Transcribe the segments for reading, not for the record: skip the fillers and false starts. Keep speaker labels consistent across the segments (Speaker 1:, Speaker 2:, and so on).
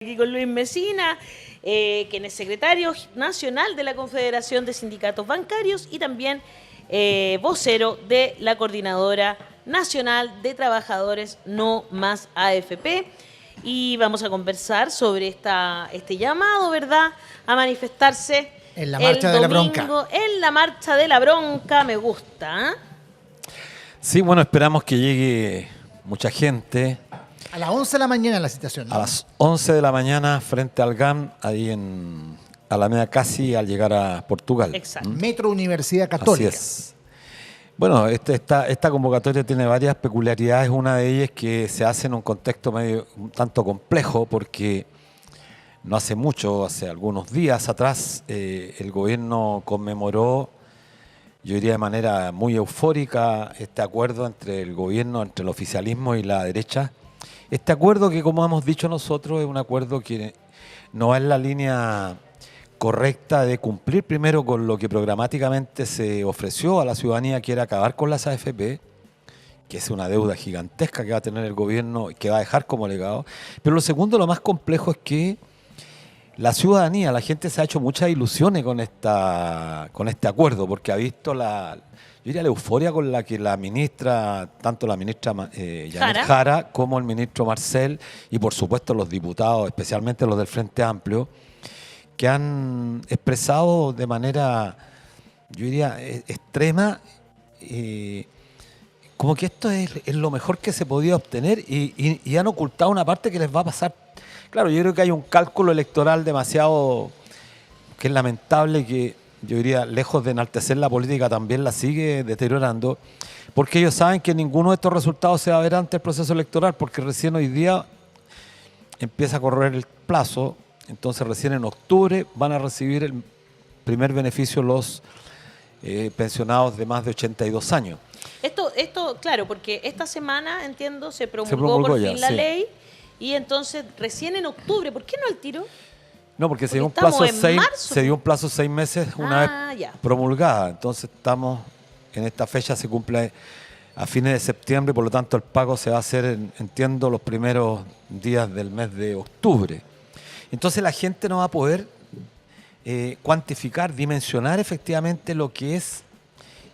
Speaker 1: Aquí con Luis Mesina, quien es secretario nacional de la Confederación de Sindicatos Bancarios y también vocero de la Coordinadora Nacional de Trabajadores No Más AFP. Y vamos a conversar sobre este llamado, ¿verdad?, a manifestarse
Speaker 2: en la marcha de la bronca.
Speaker 1: En la marcha de la bronca, me gusta.
Speaker 2: Sí, bueno, esperamos que llegue mucha gente.
Speaker 3: A las 11 de la mañana la citación, ¿no?
Speaker 2: A las 11 de la mañana frente al GAM, ahí en Alameda, casi al llegar a Portugal.
Speaker 1: Exacto.
Speaker 3: Metro Universidad Católica.
Speaker 2: Así es. Bueno, esta convocatoria tiene varias peculiaridades. Una de ellas es que se hace en un contexto medio un tanto complejo, porque no hace mucho, hace algunos días atrás, el gobierno conmemoró, yo diría de manera muy eufórica, este acuerdo entre el gobierno, entre el oficialismo y la derecha. Este acuerdo que, como hemos dicho nosotros, es un acuerdo que no va en la línea correcta de cumplir primero con lo que programáticamente se ofreció a la ciudadanía, que era acabar con las AFP, que es una deuda gigantesca que va a tener el gobierno y que va a dejar como legado. Pero lo segundo, lo más complejo, es que la ciudadanía, la gente se ha hecho muchas ilusiones con este acuerdo, porque ha visto yo diría la euforia con la que la ministra, tanto la ministra Janet Jara como el ministro Marcel, y por supuesto los diputados, especialmente los del Frente Amplio, que han expresado de manera, yo diría, extrema, como que esto es lo mejor que se podía obtener, y han ocultado una parte que les va a pasar. Claro, yo creo que hay un cálculo electoral demasiado, que es lamentable, que yo diría, lejos de enaltecer la política, también la sigue deteriorando, porque ellos saben que ninguno de estos resultados se va a ver antes del proceso electoral, porque recién hoy día empieza a correr el plazo. Entonces recién en octubre van a recibir el primer beneficio los pensionados de más de 82 años.
Speaker 1: Esto, claro, porque esta semana, entiendo, se promulgó por fin la ley, y entonces recién en octubre, ¿por qué no al tiro?
Speaker 2: No, porque se dio un plazo de 6 meses una vez promulgada. Entonces estamos, en esta fecha se cumple a fines de septiembre, por lo tanto el pago se va a hacer, entiendo, los primeros días del mes de octubre. Entonces la gente no va a poder cuantificar, dimensionar efectivamente lo que es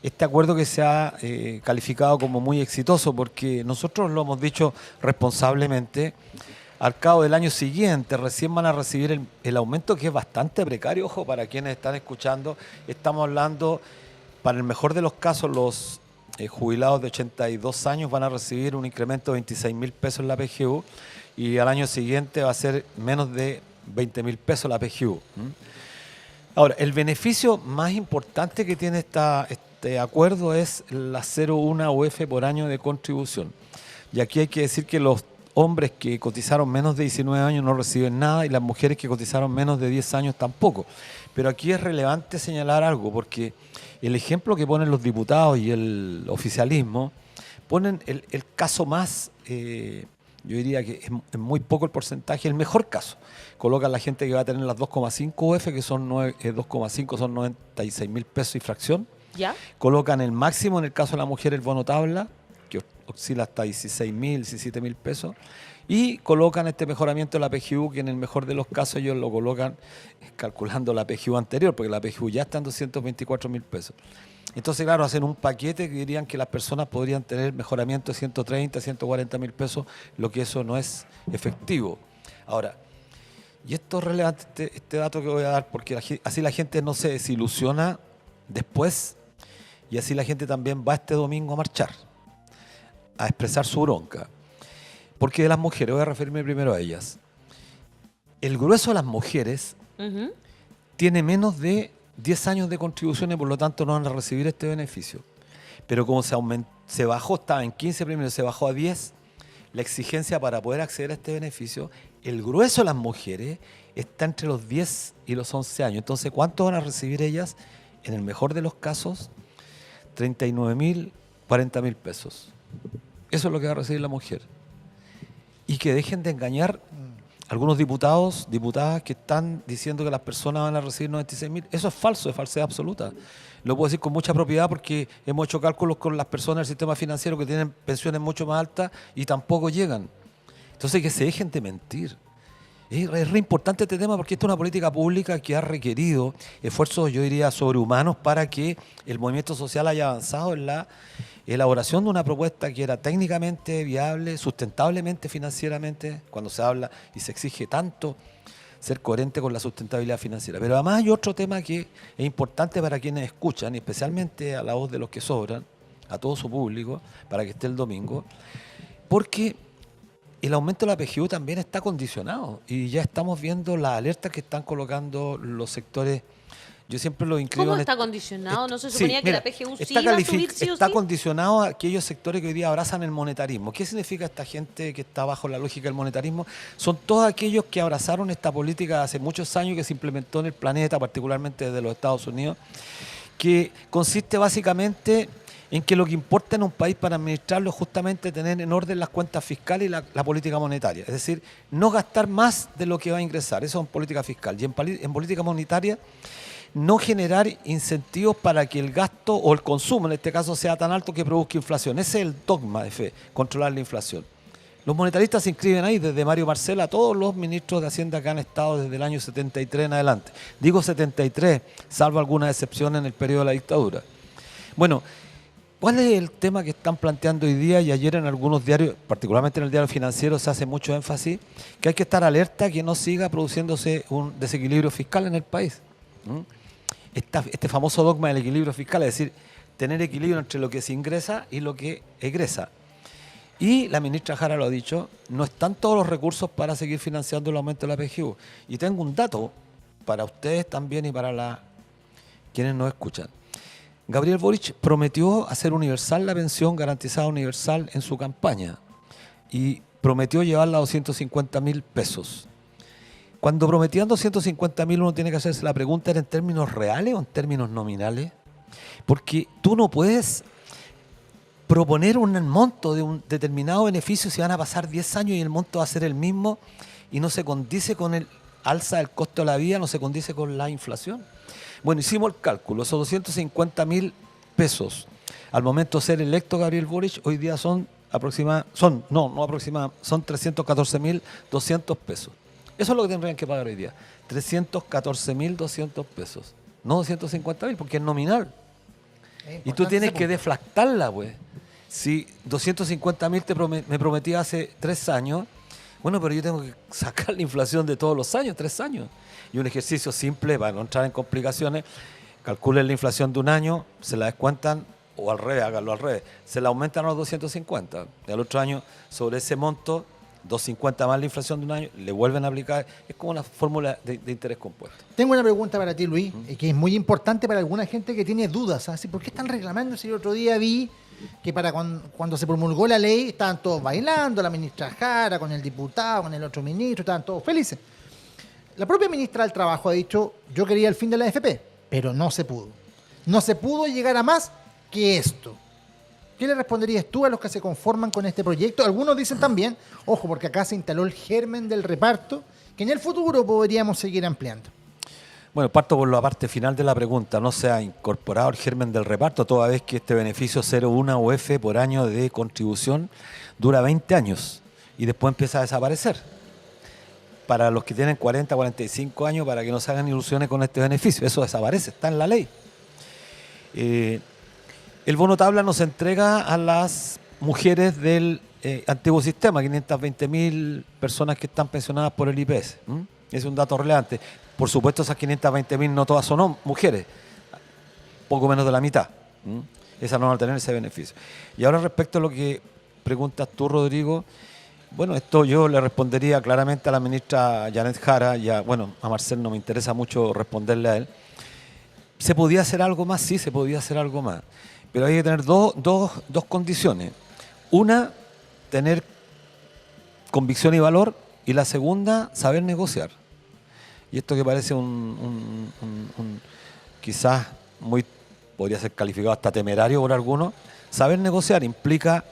Speaker 2: este acuerdo, que se ha calificado como muy exitoso, porque nosotros lo hemos dicho responsablemente. Al cabo del año siguiente recién van a recibir el aumento, que es bastante precario. Ojo, para quienes están escuchando, estamos hablando, para el mejor de los casos, los jubilados de 82 años van a recibir un incremento de 26.000 pesos en la PGU, y al año siguiente va a ser menos de 20.000 pesos la PGU. Ahora, el beneficio más importante que tiene este acuerdo es la 0,1 UF por año de contribución. Y aquí hay que decir que los hombres que cotizaron menos de 19 años no reciben nada, y las mujeres que cotizaron menos de 10 años tampoco. Pero aquí es relevante señalar algo, porque el ejemplo que ponen los diputados y el oficialismo ponen el caso más, yo diría que es muy poco el porcentaje, el mejor caso. Colocan la gente que va a tener las 2,5 UF, que son 2,5 son 96.000 pesos y fracción.
Speaker 1: ¿Ya?
Speaker 2: Colocan el máximo, en el caso de la mujer, el bono tabla, que oscila hasta 16.000, 17.000 pesos, y colocan este mejoramiento de la PGU, que en el mejor de los casos ellos lo colocan calculando la PGU anterior, porque la PGU ya está en 224.000 pesos. Entonces, claro, hacen un paquete que dirían que las personas podrían tener mejoramiento de 130, 140.000 pesos, lo que eso no es efectivo. Ahora, y esto es relevante, este dato que voy a dar, porque así la gente no se desilusiona después, y así la gente también va este domingo a marchar, a expresar su bronca. Porque de las mujeres, voy a referirme primero a ellas. El grueso de las mujeres tiene menos de 10 años de contribuciones, por lo tanto no van a recibir este beneficio. Pero como se bajó, estaba en 15 primero, se bajó a 10, la exigencia para poder acceder a este beneficio, el grueso de las mujeres está entre los 10 y los 11 años. Entonces, ¿cuánto van a recibir ellas? En el mejor de los casos, 39.000, 40.000 pesos. Eso es lo que va a recibir la mujer. Y que dejen de engañar algunos diputados, diputadas que están diciendo que las personas van a recibir 96.000. Eso es falso, es falsedad absoluta. Lo puedo decir con mucha propiedad, porque hemos hecho cálculos con las personas del sistema financiero que tienen pensiones mucho más altas y tampoco llegan. Entonces, que se dejen de mentir. Es re importante este tema porque esta es una política pública que ha requerido esfuerzos, yo diría, sobrehumanos para que el movimiento social haya avanzado en la elaboración de una propuesta que era técnicamente viable, sustentablemente financieramente, cuando se habla y se exige tanto ser coherente con la sustentabilidad financiera. Pero además hay otro tema que es importante para quienes escuchan, y especialmente a la voz de los que sobran, a todo su público, para que esté el domingo, porque el aumento de la PGU también está condicionado y ya estamos viendo las alertas que están colocando los sectores. Yo siempre lo inscribo
Speaker 1: ¿Cómo
Speaker 2: en
Speaker 1: está condicionado? ¿No se suponía que la PGU sí iba a subir sí o
Speaker 2: está
Speaker 1: sí?
Speaker 2: condicionado a aquellos sectores que hoy día abrazan el monetarismo. ¿Qué significa esta gente que está bajo la lógica del monetarismo? Son todos aquellos que abrazaron esta política hace muchos años que se implementó en el planeta, particularmente desde los Estados Unidos, que consiste básicamente en que lo que importa en un país para administrarlo es justamente tener en orden las cuentas fiscales y la política monetaria. Es decir, no gastar más de lo que va a ingresar. Eso es política fiscal. Y en política monetaria, no generar incentivos para que el gasto o el consumo, en este caso, sea tan alto que produzca inflación. Ese es el dogma de FE, controlar la inflación. Los monetaristas se inscriben ahí, desde Mario Marcel a todos los ministros de Hacienda que han estado desde el año 73 en adelante. Digo 73, salvo algunas excepciones en el periodo de la dictadura. Bueno, ¿cuál es el tema que están planteando hoy día? Y ayer en algunos diarios, particularmente en el diario financiero, se hace mucho énfasis que hay que estar alerta que no siga produciéndose un desequilibrio fiscal en el país. Este famoso dogma del equilibrio fiscal, es decir, tener equilibrio entre lo que se ingresa y lo que egresa. Y la ministra Jara lo ha dicho, no están todos los recursos para seguir financiando el aumento de la PGU. Y tengo un dato para ustedes también y para quienes nos escuchan. Gabriel Boric prometió hacer universal la pensión garantizada universal en su campaña y prometió llevarla a 250.000 pesos. Cuando prometían 250.000 uno tiene que hacerse la pregunta, ¿era en términos reales o en términos nominales? Porque tú no puedes proponer un monto de un determinado beneficio si van a pasar 10 años y el monto va a ser el mismo y no se condice con el alza del costo de la vida, no se condice con la inflación. Bueno, hicimos el cálculo, esos 250.000 pesos al momento de ser electo Gabriel Boric, hoy día son 314.200 pesos. Eso es lo que tendrían que pagar hoy día, 314.200 pesos, no 250.000 porque es nominal. Y tú tienes que deflactarla, pues. Si 250.000 me prometí hace 3 años, bueno, pero yo tengo que sacar la inflación de todos los años, 3 años. Y un ejercicio simple, para no entrar en complicaciones, calculen la inflación de un año, se la descuentan, o al revés, háganlo al revés, se la aumentan a los 250. Y al otro año, sobre ese monto, 250 más la inflación de un año, le vuelven a aplicar. Es como una fórmula de interés compuesto.
Speaker 3: Tengo una pregunta para ti, Luis, que es muy importante para alguna gente que tiene dudas. ¿Ah? ¿Por qué están reclamando? Si el otro día vi que para cuando se promulgó la ley estaban todos bailando, la ministra Jara, con el diputado, con el otro ministro, estaban todos felices. La propia ministra del Trabajo ha dicho, yo quería el fin de la AFP, pero no se pudo. No se pudo llegar a más que esto. ¿Qué le responderías tú a los que se conforman con este proyecto? Algunos dicen también, ojo, porque acá se instaló el germen del reparto, que en el futuro podríamos seguir ampliando.
Speaker 2: Bueno, parto por la parte final de la pregunta. No se ha incorporado el germen del reparto, toda vez que este beneficio 0,1 UF por año de contribución dura 20 años y después empieza a desaparecer. Para los que tienen 40, 45 años, para que no se hagan ilusiones con este beneficio. Eso desaparece, está en la ley. El bono tabla nos entrega a las mujeres del antiguo sistema, 520.000 personas que están pensionadas por el IPS. Es un dato relevante. Por supuesto, esas 520.000 no todas son mujeres, poco menos de la mitad. Esas no van a tener ese beneficio. Y ahora respecto a lo que preguntas tú, Rodrigo, bueno, esto yo le respondería claramente a la ministra Janet Jara, y a Marcel no me interesa mucho responderle a él. ¿Se podía hacer algo más? Sí, se podía hacer algo más. Pero hay que tener dos condiciones. Una, tener convicción y valor, y la segunda, saber negociar. Y esto que parece quizás podría ser calificado hasta temerario por algunos, saber negociar implica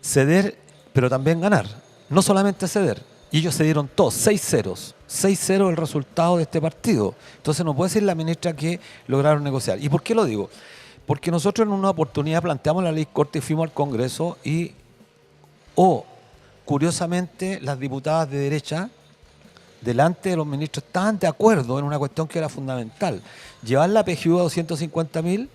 Speaker 2: ceder, pero también ganar. No solamente ceder. Y ellos cedieron todos, 6-0. 6-0 el resultado de este partido. Entonces no puede decir la ministra que lograron negociar. ¿Y por qué lo digo? Porque nosotros en una oportunidad planteamos la ley corta y fuimos al Congreso y, curiosamente, las diputadas de derecha delante de los ministros estaban de acuerdo en una cuestión que era fundamental, llevar la PGU a 250.000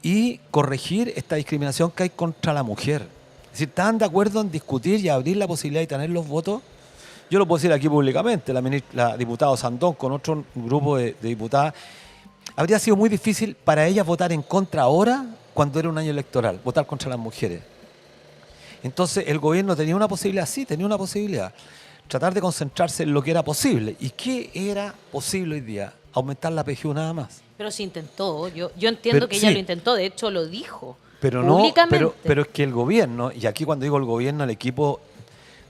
Speaker 2: y corregir esta discriminación que hay contra la mujer. Es decir, estaban de acuerdo en discutir y abrir la posibilidad de tener los votos. Yo lo puedo decir aquí públicamente, la diputada Sandón con otro grupo de diputadas, habría sido muy difícil para ellas votar en contra ahora, cuando era un año electoral, votar contra las mujeres. Entonces el gobierno tenía una posibilidad, sí, tenía una posibilidad, tratar de concentrarse en lo que era posible. ¿Y qué era posible hoy día? Aumentar la PGU nada más.
Speaker 1: Pero se intentó, yo entiendo que ella
Speaker 2: sí,
Speaker 1: lo intentó, de hecho lo dijo
Speaker 2: pero
Speaker 1: públicamente.
Speaker 2: pero es que el gobierno, y aquí cuando digo el gobierno, el equipo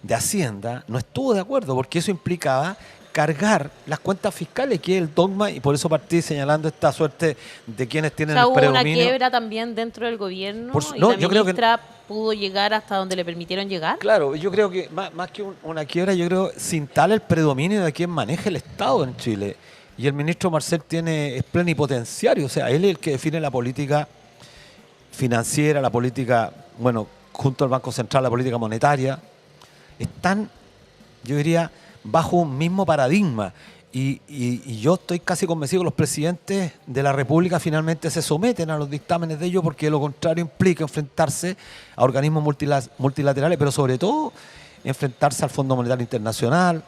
Speaker 2: de Hacienda no estuvo de acuerdo, porque eso implicaba cargar las cuentas fiscales, que es el dogma, y por eso partí señalando esta suerte de quienes tienen el
Speaker 1: hubo
Speaker 2: predominio.
Speaker 1: una quiebra también dentro del gobierno y
Speaker 2: no,
Speaker 1: la
Speaker 2: yo creo que
Speaker 1: ministra pudo llegar hasta donde le permitieron llegar.
Speaker 2: Claro, yo creo que más que una quiebra, yo creo sin tal el predominio de quien maneja el Estado en Chile. Y el ministro Marcel es plenipotenciario, o sea, él es el que define la política financiera, la política, bueno, junto al Banco Central, la política monetaria. Están, yo diría, bajo un mismo paradigma. Y yo estoy casi convencido que los presidentes de la República finalmente se someten a los dictámenes de ellos, porque de lo contrario implica enfrentarse a organismos multilaterales, pero sobre todo enfrentarse al Fondo Monetario Internacional,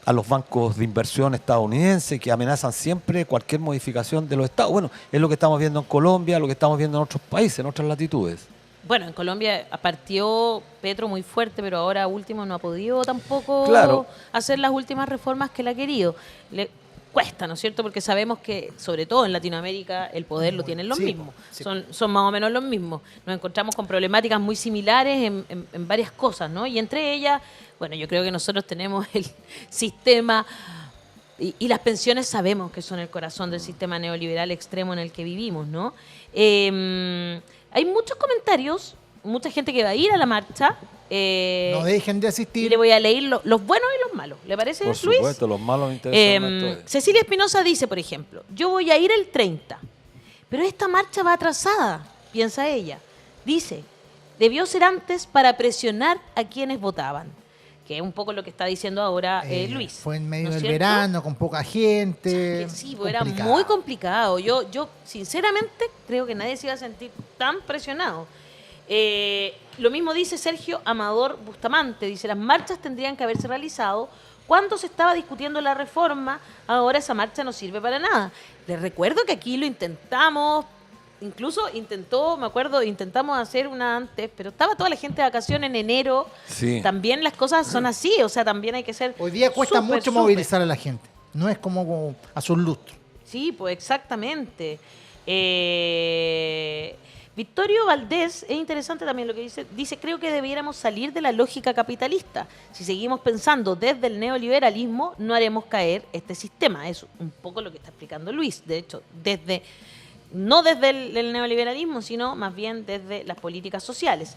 Speaker 2: a los bancos de inversión estadounidenses, que amenazan siempre cualquier modificación de los estados. Bueno, es lo que estamos viendo en Colombia, lo que estamos viendo en otros países, en otras latitudes.
Speaker 1: Bueno, en Colombia partió Petro muy fuerte, pero ahora último no ha podido tampoco hacer las últimas reformas que él ha querido. Le cuesta, ¿no es cierto? Porque sabemos que, sobre todo en Latinoamérica, el poder lo tienen los mismos. Sí. Son más o menos los mismos. Nos encontramos con problemáticas muy similares en varias cosas, ¿no? Y entre ellas, bueno, yo creo que nosotros tenemos el sistema... Y las pensiones sabemos que son el corazón del sistema neoliberal extremo en el que vivimos, ¿no? Hay muchos comentarios, mucha gente que va a ir a la marcha.
Speaker 3: No dejen de asistir.
Speaker 1: Y le voy a leer los buenos y los malos. ¿Le parece, Luis?
Speaker 2: Por supuesto, los malos me interesan.
Speaker 1: Cecilia Espinosa dice, por ejemplo, yo voy a ir el 30, pero esta marcha va atrasada, piensa ella. Dice, debió ser antes para presionar a quienes votaban. Que es un poco lo que está diciendo ahora Luis.
Speaker 3: Fue en medio del verano, con poca gente.
Speaker 1: Que sí, era muy complicado. Yo sinceramente creo que nadie se iba a sentir tan presionado. Lo mismo dice Sergio Amador Bustamante. Dice, las marchas tendrían que haberse realizado cuando se estaba discutiendo la reforma. Ahora esa marcha no sirve para nada. Les recuerdo que aquí lo intentamos. Incluso intentamos hacer una antes, pero estaba toda la gente de vacaciones en enero. Sí. También las cosas son así, o sea, también hay que ser...
Speaker 3: Hoy día cuesta mucho movilizar a la gente, no es como a su lustro.
Speaker 1: Sí, pues exactamente. Victorio Valdés, es interesante también lo que dice, creo que debiéramos salir de la lógica capitalista. Si seguimos pensando desde el neoliberalismo, no haremos caer este sistema. Es un poco lo que está explicando Luis, de hecho, no desde el neoliberalismo, sino más bien desde las políticas sociales.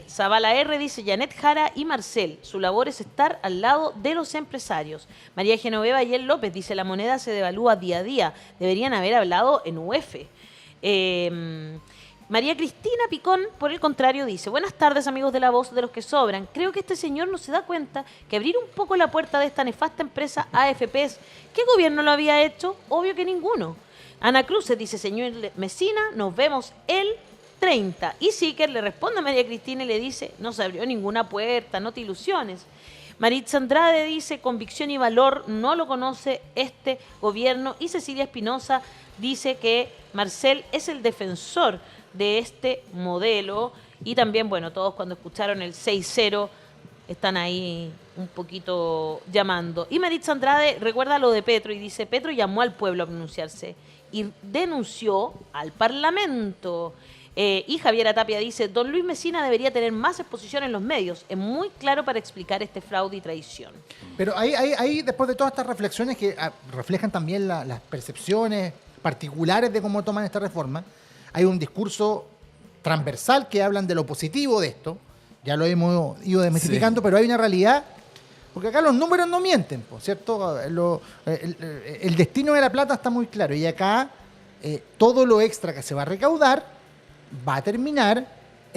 Speaker 1: Zavala R. dice, Janet Jara y Marcel, su labor es estar al lado de los empresarios. María Genoveva y El López dice, la moneda se devalúa día a día, deberían haber hablado en UF. María Cristina Picón, por el contrario, dice, buenas tardes amigos de La Voz de los que sobran, creo que este señor no se da cuenta que abrir un poco la puerta de esta nefasta empresa AFPs, ¿qué gobierno lo había hecho? Obvio que ninguno. Ana Cruz dice, señor Mesina, nos vemos el 30. Y Siker le responde a María Cristina y le dice, no se abrió ninguna puerta, no te ilusiones. Maritza Andrade dice, convicción y valor no lo conoce este gobierno. Y Cecilia Espinosa dice que Marcel es el defensor de este modelo. Y también, bueno, todos cuando escucharon el 6-0 están ahí un poquito llamando. Y Maritza Andrade recuerda lo de Petro y dice, Petro llamó al pueblo a pronunciarse y denunció al Parlamento. Y Javiera Tapia dice, don Luis Mesina debería tener más exposición en los medios. Es muy claro para explicar este fraude y traición.
Speaker 3: Pero ahí después de todas estas reflexiones que reflejan también las percepciones particulares de cómo toman esta reforma, hay un discurso transversal que hablan de lo positivo de esto. Ya lo hemos ido desmitificando, sí. Pero hay una realidad, porque acá los números no mienten, ¿cierto? El destino de la plata está muy claro y acá todo lo extra que se va a recaudar va a terminar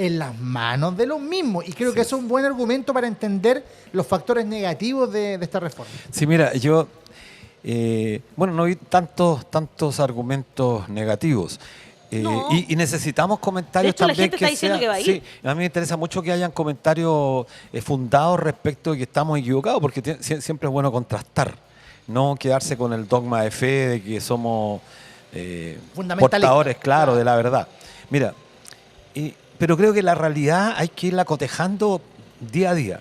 Speaker 3: en las manos de los mismos. Y creo que eso es un buen argumento para entender los factores negativos de esta reforma.
Speaker 2: Sí, mira, yo, no vi tantos argumentos negativos.
Speaker 1: No.
Speaker 2: Y necesitamos comentarios
Speaker 1: De hecho, la
Speaker 2: también
Speaker 1: gente está diciendo que va a ir.
Speaker 2: Sí, a mí me interesa mucho que hayan comentarios fundados respecto de que estamos equivocados, porque siempre es bueno contrastar, no quedarse con el dogma de fe de que somos portadores, claro, de la verdad. Mira, pero creo que la realidad hay que irla cotejando día a día.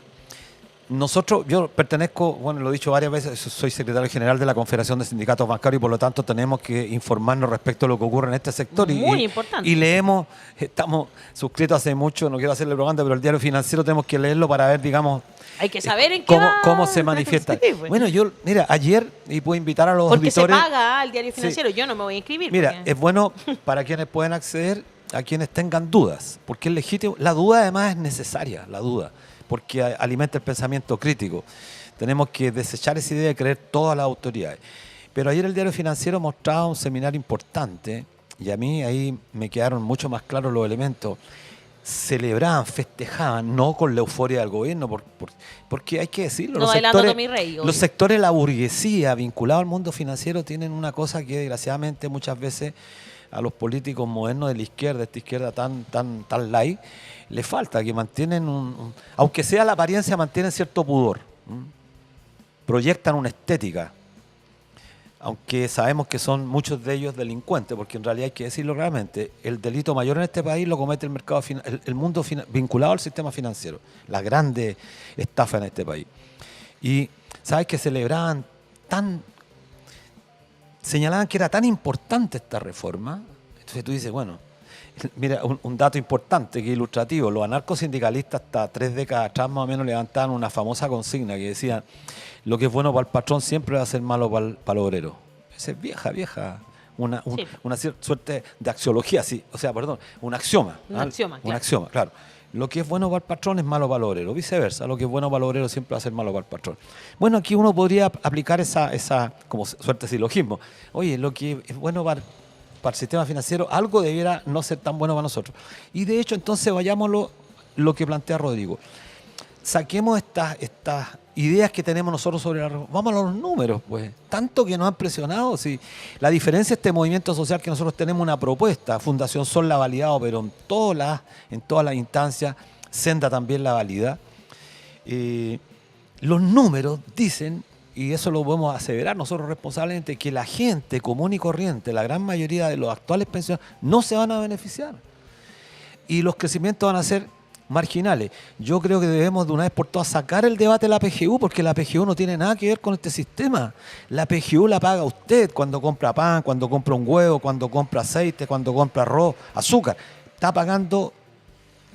Speaker 2: Nosotros, yo pertenezco, bueno, lo he dicho varias veces, soy secretario general de la Confederación de Sindicatos Bancarios y por lo tanto tenemos que informarnos respecto a lo que ocurre en este sector.
Speaker 1: Muy importante.
Speaker 2: Y leemos, estamos suscritos hace mucho, no quiero hacerle propaganda, pero el diario financiero tenemos que leerlo para ver, digamos,
Speaker 1: hay que saber en qué
Speaker 2: cómo se manifiesta.
Speaker 1: Sí, pues.
Speaker 2: Bueno, yo, mira, ayer, y puedo invitar a los
Speaker 1: porque
Speaker 2: auditores.
Speaker 1: se paga al diario financiero, yo no me voy a inscribir.
Speaker 2: Mira,
Speaker 1: porque...
Speaker 2: es bueno para quienes pueden acceder, a quienes tengan dudas, porque es legítimo. La duda además es necesaria, la duda, porque alimenta el pensamiento crítico. Tenemos que desechar esa idea de creer todas las autoridades. Pero ayer el diario financiero mostraba un seminario importante y a mí ahí me quedaron mucho más claros los elementos. Celebraban, festejaban, no con la euforia del gobierno, porque hay que decirlo,
Speaker 1: no bailando Tommy Rey,
Speaker 2: los sectores de la burguesía vinculados al mundo financiero tienen una cosa que desgraciadamente muchas veces a los políticos modernos de la izquierda, esta izquierda tan light, le falta, que mantienen aunque sea la apariencia, mantienen cierto pudor. Proyectan una estética, aunque sabemos que son muchos de ellos delincuentes, porque en realidad hay que decirlo realmente, el delito mayor en este país lo comete el mercado el mundo vinculado al sistema financiero, la grande estafa en este país. Y sabes que celebraban señalaban que era tan importante esta reforma. Entonces tú dices, bueno, mira, un dato importante que es ilustrativo, los anarcosindicalistas hasta 3 décadas atrás más o menos levantaban una famosa consigna que decía: lo que es bueno para el patrón siempre va a ser malo para el obrero. Esa es vieja, una suerte de axiología, sí, o sea, perdón, un axioma.
Speaker 1: Un axioma,
Speaker 2: un
Speaker 1: claro.
Speaker 2: axioma, claro. Lo que es bueno para el patrón es malo para el obrero, viceversa, lo que es bueno para el obrero siempre va a ser malo para el patrón. Bueno, aquí uno podría aplicar esa como suerte de silogismo. Oye, lo que es bueno para el sistema financiero, algo debiera no ser tan bueno para nosotros. Y de hecho, entonces vayámoslo lo que plantea Rodrigo. Saquemos estas ideas que tenemos nosotros sobre la reforma. Vamos a los números, pues. Tanto que nos han presionado. Si la diferencia de este movimiento social que nosotros tenemos una propuesta. Fundación Sol la ha validado, pero en todas las instancias, Senda también la valida. Los números dicen, y eso lo podemos aseverar nosotros responsablemente, que la gente común y corriente, la gran mayoría de los actuales pensionados, no se van a beneficiar. Y los crecimientos van a ser marginales. Yo creo que debemos de una vez por todas sacar el debate de la PGU, porque la PGU no tiene nada que ver con este sistema. La PGU la paga usted cuando compra pan, cuando compra un huevo, cuando compra aceite, cuando compra arroz, azúcar. Está pagando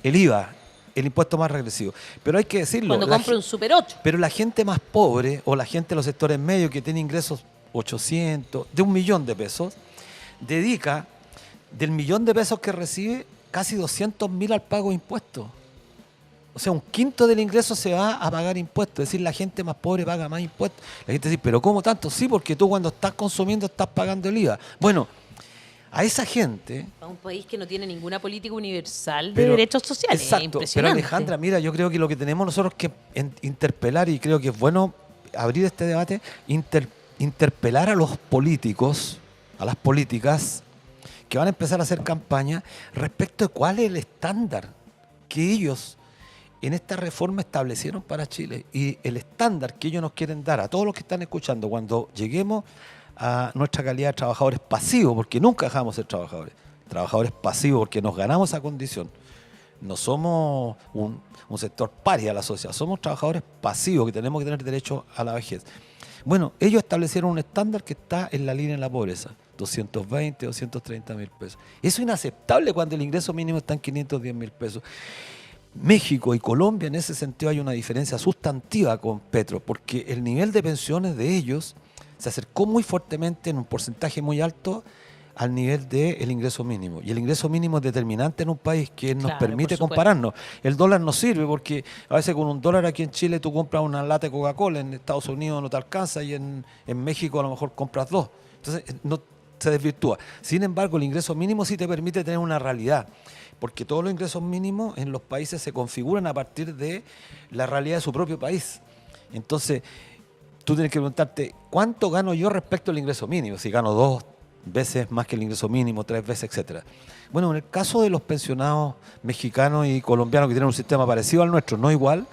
Speaker 2: el IVA, el impuesto más regresivo. Pero hay que decirlo.
Speaker 1: Cuando compra un Super 8.
Speaker 2: Pero la gente más pobre o la gente de los sectores medios que tiene ingresos 800, de 1 millón de pesos, dedica del 1 millón de pesos que recibe casi 200.000 al pago de impuestos. O sea, 1/5 del ingreso se va a pagar impuestos. Es decir, la gente más pobre paga más impuestos. La gente dice, ¿pero cómo tanto? Sí, porque tú cuando estás consumiendo estás pagando el IVA. Bueno, a esa gente...
Speaker 1: A un país que no tiene ninguna política universal de derechos sociales.
Speaker 2: Exacto,
Speaker 1: Impresionante.
Speaker 2: pero Alejandra, mira, yo creo que lo que tenemos nosotros que interpelar, y creo que es bueno abrir este debate, interpelar a los políticos, a las políticas, que van a empezar a hacer campaña respecto de cuál es el estándar que ellos en esta reforma establecieron para Chile y el estándar que ellos nos quieren dar a todos los que están escuchando cuando lleguemos a nuestra calidad de trabajadores pasivos, porque nunca dejamos de ser trabajadores pasivos porque nos ganamos esa condición. No somos un sector paria de la sociedad, somos trabajadores pasivos que tenemos que tener derecho a la vejez. Bueno, ellos establecieron un estándar que está en la línea de la pobreza, 220, 230.000 pesos. Eso es inaceptable cuando el ingreso mínimo está en 510.000 pesos. México y Colombia en ese sentido hay una diferencia sustantiva con Petro, porque el nivel de pensiones de ellos se acercó muy fuertemente en un porcentaje muy alto al nivel del ingreso mínimo. Y el ingreso mínimo es determinante en un país que nos permite compararnos. El dólar no sirve porque a veces con $1 aquí en Chile tú compras una lata de Coca-Cola, en Estados Unidos no te alcanza y en México a lo mejor compras 2. Entonces se desvirtúa. Sin embargo, el ingreso mínimo sí te permite tener una realidad, porque todos los ingresos mínimos en los países se configuran a partir de la realidad de su propio país. Entonces, tú tienes que preguntarte, ¿cuánto gano yo respecto al ingreso mínimo? Si gano 2 veces más que el ingreso mínimo, 3 veces, etcétera. Bueno, en el caso de los pensionados mexicanos y colombianos que tienen un sistema parecido al nuestro, no igual,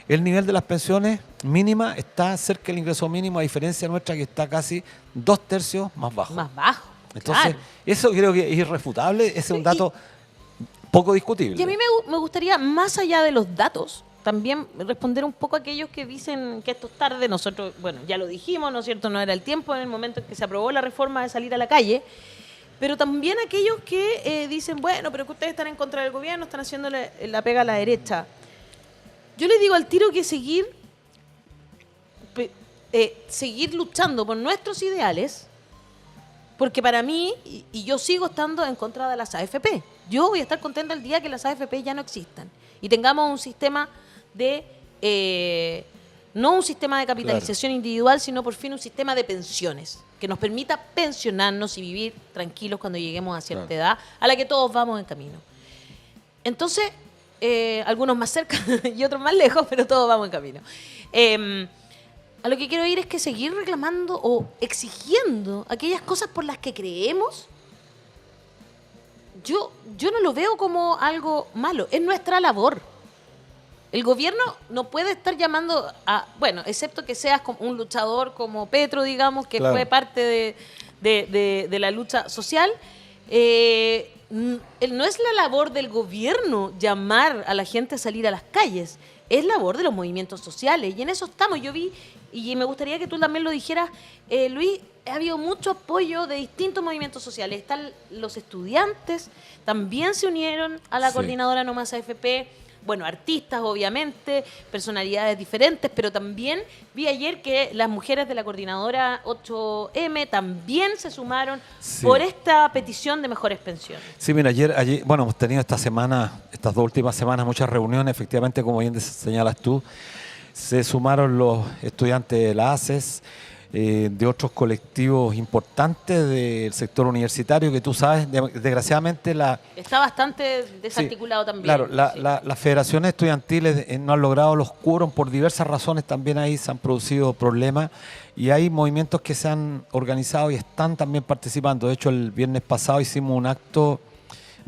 Speaker 2: el nivel de las pensiones mínimas está cerca del ingreso mínimo, a diferencia nuestra que está casi 2/3 más bajo.
Speaker 1: Más bajo.
Speaker 2: Entonces,
Speaker 1: claro.
Speaker 2: eso creo que es irrefutable, ese es un dato poco discutible.
Speaker 1: Y a mí me gustaría, más allá de los datos, también responder un poco a aquellos que dicen que esto es tarde. Nosotros, bueno, ya lo dijimos, ¿no es cierto? No era el tiempo en el momento en que se aprobó la reforma de salir a la calle. Pero también aquellos que dicen, bueno, pero que ustedes están en contra del gobierno, están haciendo la pega a la derecha. Yo les digo al tiro que seguir luchando por nuestros ideales, porque para mí, y yo sigo estando en contra de las AFP, yo voy a estar contenta el día que las AFP ya no existan y tengamos un sistema no un sistema de capitalización individual, sino por fin un sistema de pensiones que nos permita pensionarnos y vivir tranquilos cuando lleguemos a cierta edad, a la que todos vamos en camino. Entonces, algunos más cerca y otros más lejos, pero todos vamos en camino. A lo que quiero ir es que seguir reclamando o exigiendo aquellas cosas por las que creemos, yo no lo veo como algo malo, es nuestra labor. El gobierno no puede estar llamando a, bueno, excepto que seas como un luchador como Petro, digamos, que fue parte de la lucha social. No es la labor del gobierno llamar a la gente a salir a las calles, es labor de los movimientos sociales, y en eso estamos. Yo vi, y me gustaría que tú también lo dijeras, Luis, ha habido mucho apoyo de distintos movimientos sociales. Están los estudiantes, también se unieron a la coordinadora No Más AFP. Bueno, artistas, obviamente, personalidades diferentes, pero también vi ayer que las mujeres de la coordinadora 8M también se sumaron por esta petición de mejores pensiones. Sí,
Speaker 2: mira, ayer, bueno, hemos tenido estas 2 últimas semanas, muchas reuniones, efectivamente, como bien señalas tú, se sumaron los estudiantes de la ACES, de otros colectivos importantes del sector universitario, que tú sabes, desgraciadamente
Speaker 1: está bastante desarticulado también.
Speaker 2: Claro, las federaciones estudiantiles no han logrado los quórum por diversas razones, también ahí se han producido problemas, y hay movimientos que se han organizado y están también participando. De hecho, el viernes pasado hicimos un acto,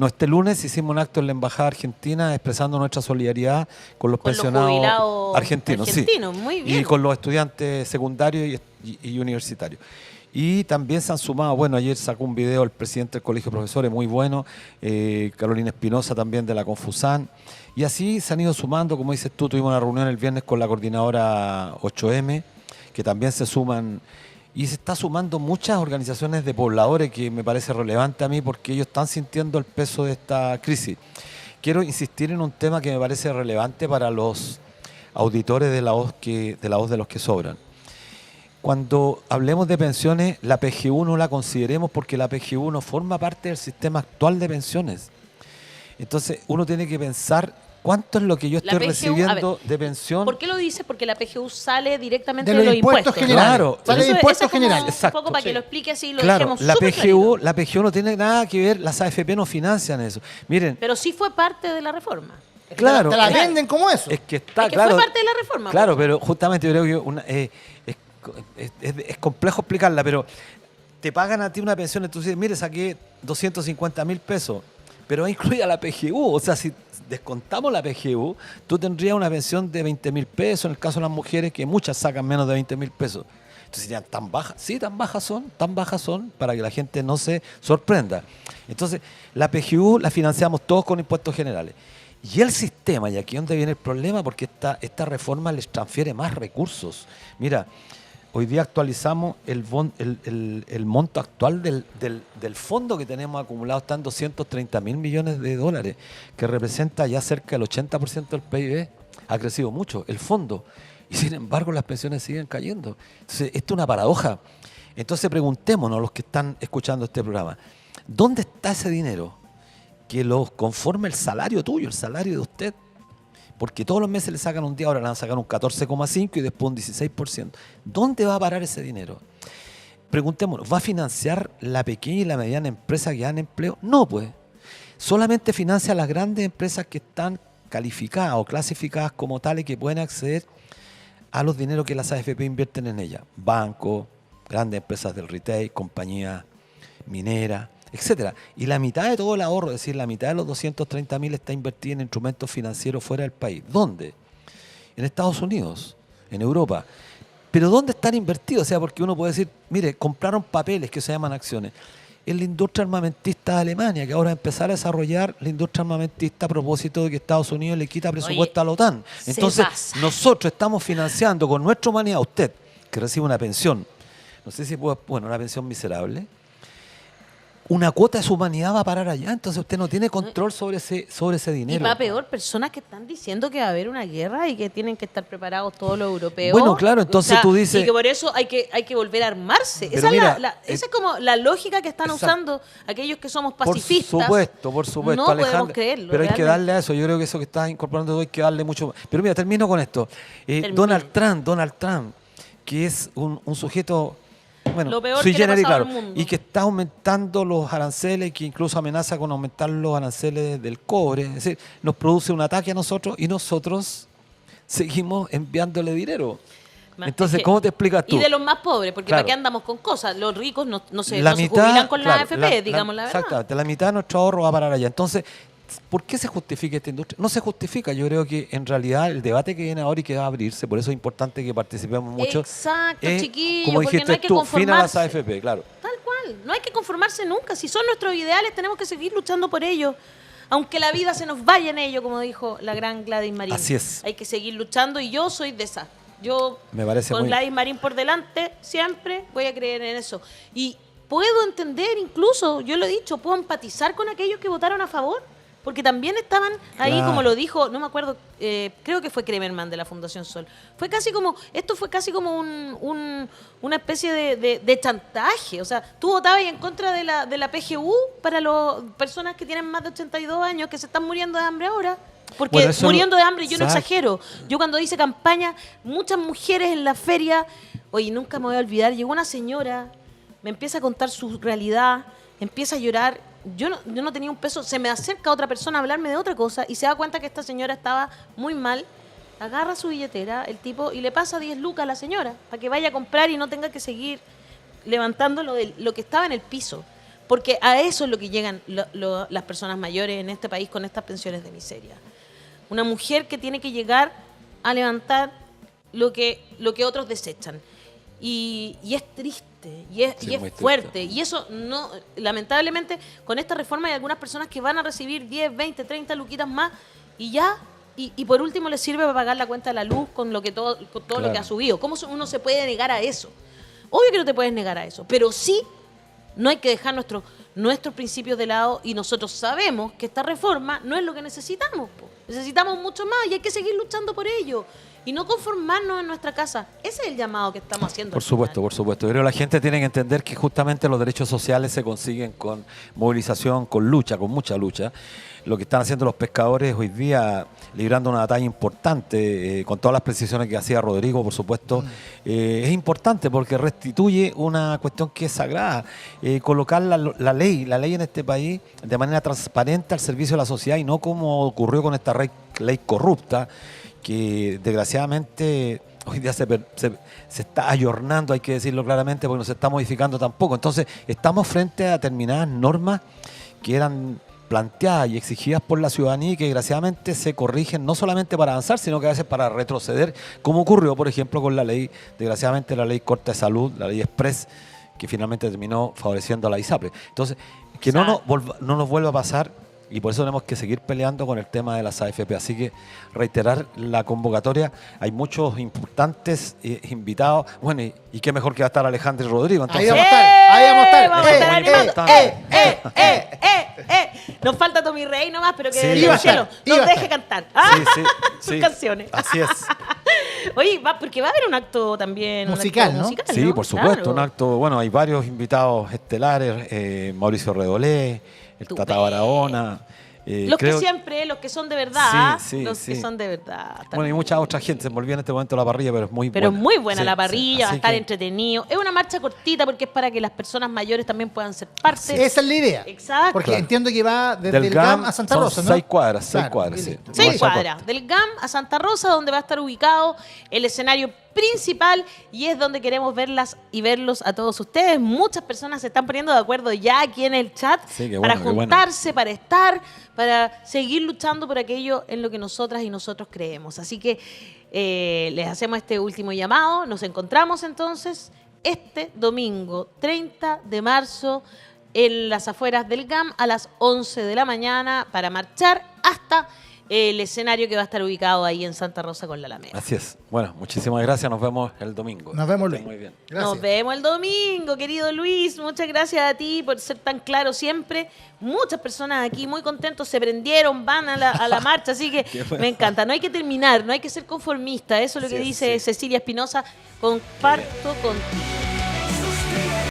Speaker 2: este lunes hicimos un acto en la Embajada Argentina expresando nuestra solidaridad con los pensionados argentinos, muy bien. Y con los estudiantes secundarios y universitarios. Y también se han sumado, bueno, ayer sacó un video el presidente del Colegio de Profesores, muy bueno, Carolina Espinosa también de la Confusan, y así se han ido sumando, como dices tú, tuvimos una reunión el viernes con la coordinadora 8M, que también se suman. Y se está sumando muchas organizaciones de pobladores, que me parece relevante a mí porque ellos están sintiendo el peso de esta crisis. Quiero insistir en un tema que me parece relevante para los auditores de la voz de los que sobran. Cuando hablemos de pensiones, la PGU no la consideremos porque la PGU no forma parte del sistema actual de pensiones. Entonces uno tiene que pensar ¿cuánto es lo que yo estoy recibiendo de pensión?
Speaker 1: ¿Por qué lo dices? Porque la PGU sale directamente de los impuestos
Speaker 3: generales. Claro,
Speaker 1: sale de impuestos generales. Exacto. Un poco para que lo explique así y lo dejemos súper clarito.
Speaker 2: La PGU no tiene nada que ver, las AFP no financian eso. Miren.
Speaker 1: Pero sí fue parte de la reforma.
Speaker 2: Claro.
Speaker 3: Te la venden como eso.
Speaker 2: Es que está,
Speaker 1: es que fue parte de la reforma.
Speaker 2: Claro, pero justamente yo creo que es complejo explicarla, pero te pagan a ti una pensión, entonces mire, saqué 250.000 pesos. Pero incluye a la PGU, o sea, si descontamos la PGU, tú tendrías una pensión de 20.000 pesos, en el caso de las mujeres, que muchas sacan menos de 20.000 pesos. Entonces dirían, ¿tan bajas? Sí, tan bajas son, para que la gente no se sorprenda. Entonces, la PGU la financiamos todos con impuestos generales. Y el sistema, y aquí es donde viene el problema, porque esta reforma les transfiere más recursos. Mira, hoy día actualizamos el monto actual del fondo que tenemos acumulado, está en $230.000 millones, que representa ya cerca del 80% del PIB. Ha crecido mucho el fondo y sin embargo las pensiones siguen cayendo. Entonces, esto es una paradoja. Entonces preguntémonos, los que están escuchando este programa, ¿dónde está ese dinero que los conforma el salario tuyo, el salario de usted? Porque todos los meses le sacan un día, ahora le van a sacar un 14,5% y después un 16%. ¿Dónde va a parar ese dinero? preguntémonos, ¿va a financiar la pequeña y la mediana empresa que dan empleo? No, pues. Solamente financia las grandes empresas que están calificadas o clasificadas como tales que pueden acceder a los dineros que las AFP invierten en ellas. Bancos, grandes empresas del retail, compañías mineras, etcétera. Y la mitad de todo el ahorro, es decir, la mitad de los 230.000 está invertida en instrumentos financieros fuera del país. ¿Dónde? En Estados Unidos, en Europa. Pero ¿dónde están invertidos? O sea, porque uno puede decir, mire, compraron papeles que se llaman acciones. En la industria armamentista de Alemania, que ahora va a empezar a desarrollar la industria armamentista a propósito de que Estados Unidos le quita presupuesto a la OTAN. Entonces, nosotros estamos financiando con nuestra humanidad, usted, que recibe una pensión, no sé si puede, bueno, una pensión miserable, una cuota de su humanidad va a parar allá, entonces usted no tiene control sobre ese dinero.
Speaker 1: Y va peor, personas que están diciendo que va a haber una guerra y que tienen que estar preparados todos los europeos.
Speaker 2: Bueno, claro, entonces tú dices...
Speaker 1: Y que por eso hay que volver a armarse. Esa,
Speaker 2: mira,
Speaker 1: esa es como la lógica que están usando aquellos que somos pacifistas.
Speaker 2: Por supuesto,
Speaker 1: no
Speaker 2: Alejandra.
Speaker 1: Podemos creerlo.
Speaker 2: Pero hay que
Speaker 1: realmente.
Speaker 2: darle a eso. Yo creo que eso que estás incorporando tú hay que darle mucho... Pero mira, termino con esto. Donald Trump, que es un sujeto... Bueno,
Speaker 1: lo peor
Speaker 2: sui
Speaker 1: que le ha
Speaker 2: generis,
Speaker 1: pasado
Speaker 2: claro,
Speaker 1: al mundo.
Speaker 2: y que está aumentando los aranceles, que incluso amenaza con aumentar los aranceles del cobre. Es decir, nos produce un ataque a nosotros y nosotros seguimos enviándole dinero. Entonces, ¿cómo te explicas tú?
Speaker 1: Y de los más pobres, porque
Speaker 2: Claro.
Speaker 1: ¿para qué andamos con cosas? Los ricos no se
Speaker 2: La
Speaker 1: jubilan con
Speaker 2: claro,
Speaker 1: la AFP, digamos la verdad.
Speaker 2: Exactamente, la mitad de nuestro ahorro va a parar allá. Entonces, ¿por qué se justifica esta industria? No se justifica. Yo creo que en realidad el debate que viene ahora y que va a abrirse, por eso es importante que participemos mucho.
Speaker 1: Exacto,
Speaker 2: es,
Speaker 1: chiquillos,
Speaker 2: como
Speaker 1: porque
Speaker 2: dijiste
Speaker 1: no hay que
Speaker 2: tú, fin a las
Speaker 1: conformarse.
Speaker 2: AFP, claro.
Speaker 1: Tal cual, no hay que conformarse nunca. Si son nuestros ideales, tenemos que seguir luchando por ellos. Aunque la vida se nos vaya en ello, como dijo la gran Gladys Marín.
Speaker 2: Así es.
Speaker 1: Hay que seguir luchando y yo soy de esa. Yo,
Speaker 2: Me parece
Speaker 1: con
Speaker 2: muy...
Speaker 1: Gladys Marín por delante, siempre voy a creer en eso. Y puedo entender incluso, yo lo he dicho, puedo empatizar con aquellos que votaron a favor. Porque también estaban ahí,
Speaker 2: Claro.
Speaker 1: como lo dijo, no me acuerdo, creo que fue Kremerman de la Fundación Sol. Esto fue casi como una especie de chantaje. O sea, tú votabas en contra de la PGU para las personas que tienen más de 82 años, que se están muriendo de hambre ahora. Porque
Speaker 2: Bueno, eso
Speaker 1: muriendo de hambre, yo no
Speaker 2: exacto.
Speaker 1: exagero. Yo cuando hice campaña, muchas mujeres en la feria, oye, nunca me voy a olvidar, llegó una señora, me empieza a contar su realidad, empieza a llorar. Yo no tenía un peso, se me acerca otra persona a hablarme de otra cosa y se da cuenta que esta señora estaba muy mal, agarra su billetera, el tipo, y le pasa 10 lucas a la señora para que vaya a comprar y no tenga que seguir levantando lo que estaba en el piso. Porque a eso es lo que llegan las personas mayores en este país con estas pensiones de miseria. Una mujer que tiene que llegar a levantar lo que otros desechan. Y es triste, y es
Speaker 2: muy
Speaker 1: fuerte.
Speaker 2: triste.
Speaker 1: Y eso no, lamentablemente, con esta reforma hay algunas personas que van a recibir 10, 20, 30 luquitas más y ya, y por último les sirve para pagar la cuenta de la luz con todo lo
Speaker 2: Claro.
Speaker 1: que ha subido. ¿Cómo uno se puede negar a eso? Obvio que no te puedes negar a eso, pero sí no hay que dejar nuestros principios de lado y nosotros sabemos que esta reforma no es lo que necesitamos. Po. Necesitamos mucho más y hay que seguir luchando por ello. Y no conformarnos en nuestra casa. Ese es el llamado que estamos haciendo.
Speaker 2: Por
Speaker 1: al
Speaker 2: supuesto,
Speaker 1: final.
Speaker 2: por supuesto. Yo creo que la gente tiene que entender que justamente los derechos sociales se consiguen con movilización, con lucha, con mucha lucha. Lo que están haciendo los pescadores hoy día, librando una batalla importante, con todas las precisiones que hacía Rodrigo, por supuesto, es importante porque restituye una cuestión que es sagrada. Colocar la ley en este país de manera transparente al servicio de la sociedad y no como ocurrió con esta ley corrupta, que desgraciadamente hoy día se está ayornando, hay que decirlo claramente, porque no se está modificando tampoco. Entonces, estamos frente a determinadas normas que eran planteadas y exigidas por la ciudadanía y que desgraciadamente se corrigen no solamente para avanzar, sino que a veces para retroceder, como ocurrió, por ejemplo, con la ley, desgraciadamente la ley corta de salud, la ley Express, que finalmente terminó favoreciendo a la ISAPRE. Entonces, que no nos vuelva a pasar. Y por eso tenemos que seguir peleando con el tema de las AFP. Así que reiterar la convocatoria. Hay muchos importantes invitados. Bueno, y qué mejor que va a estar Alejandro y Rodrigo. Entonces,
Speaker 3: Ahí vamos a estar.
Speaker 1: Vamos a estar
Speaker 2: muy
Speaker 1: animando.
Speaker 2: importante.
Speaker 1: Nos falta Tommy Rey nomás, pero que
Speaker 2: Sí,
Speaker 1: desde
Speaker 2: iba a
Speaker 1: el cielo
Speaker 3: estar, iba
Speaker 1: nos
Speaker 3: a
Speaker 1: deje
Speaker 3: estar.
Speaker 1: cantar. Sus
Speaker 2: sí,
Speaker 1: canciones.
Speaker 2: Así es.
Speaker 1: Oye, porque va a haber un acto también.
Speaker 3: Musical,
Speaker 1: un acto
Speaker 3: ¿no?
Speaker 1: musical,
Speaker 2: Sí, por supuesto.
Speaker 1: Claro.
Speaker 2: Un acto. Bueno, hay varios invitados estelares. Mauricio Redolé, el Tata
Speaker 1: Estupendo.
Speaker 2: Barahona.
Speaker 1: Los que siempre, los que son de verdad.
Speaker 2: Sí,
Speaker 1: los
Speaker 2: sí.
Speaker 1: que son de verdad.
Speaker 2: Bueno, y mucha otra gente. Se me olvidó en este momento la parrilla, pero es muy buena.
Speaker 1: Pero es muy buena
Speaker 2: Sí,
Speaker 1: la
Speaker 2: sí.
Speaker 1: parrilla, va a
Speaker 2: Así
Speaker 1: estar
Speaker 2: que-
Speaker 1: entretenido. Es una marcha cortita porque es para que las personas mayores también puedan ser parte.
Speaker 3: Esa es la idea.
Speaker 1: Exacto.
Speaker 3: Porque
Speaker 2: Claro.
Speaker 3: entiendo que va desde
Speaker 2: Del
Speaker 3: el GAM a
Speaker 2: GAM
Speaker 3: Santa
Speaker 2: son
Speaker 3: Rosa, ¿no?
Speaker 2: 6 cuadras, 6
Speaker 3: Claro,
Speaker 2: cuadras,
Speaker 3: y
Speaker 2: sí.
Speaker 3: listo.
Speaker 1: 6
Speaker 2: Marcha
Speaker 1: cuadras,
Speaker 2: corta.
Speaker 1: del GAM a Santa Rosa, donde va a estar ubicado el escenario principal y es donde queremos verlas y verlos a todos ustedes. Muchas personas se están poniendo de acuerdo ya aquí en el chat
Speaker 2: Sí, qué
Speaker 1: para
Speaker 2: bueno, qué bueno.
Speaker 1: juntarse, para estar, para seguir luchando por aquello en lo que nosotras y nosotros creemos. Así que les hacemos este último llamado. Nos encontramos entonces este domingo 30 de marzo en las afueras del GAM a las 11 de la mañana para marchar hasta el escenario que va a estar ubicado ahí en Santa Rosa con la Alameda.
Speaker 2: Así es. Bueno, muchísimas gracias. Nos vemos el domingo.
Speaker 3: Nos vemos,
Speaker 2: Estén
Speaker 3: Luis.
Speaker 2: Muy bien.
Speaker 3: Gracias.
Speaker 1: Nos vemos el domingo, querido Luis. Muchas gracias a ti por ser tan claro siempre. Muchas personas aquí muy contentos se prendieron, van a la marcha, así que
Speaker 2: Qué bueno.
Speaker 1: me encanta. No hay que terminar, no hay que ser conformista. Eso es lo
Speaker 2: Así
Speaker 1: que
Speaker 2: es,
Speaker 1: dice
Speaker 2: sí.
Speaker 1: Cecilia Espinosa. Comparto contigo.